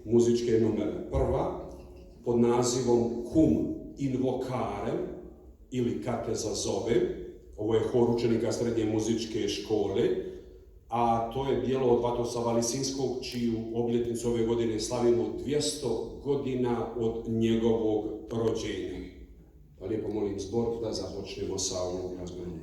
muzičke numere. Prva, pod nazivom Cum invocare, ili Kad te zazovem, ovo je hor učenika srednje muzičke škole, a to je dijelo od Vatoslava Lisinskog, čiju obljetnicu ove godine slavimo 200 godina od njegovog rođenja. Pa lijepo molim zbor da započnemo sa ovom glazbenom.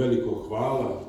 Veliko hvala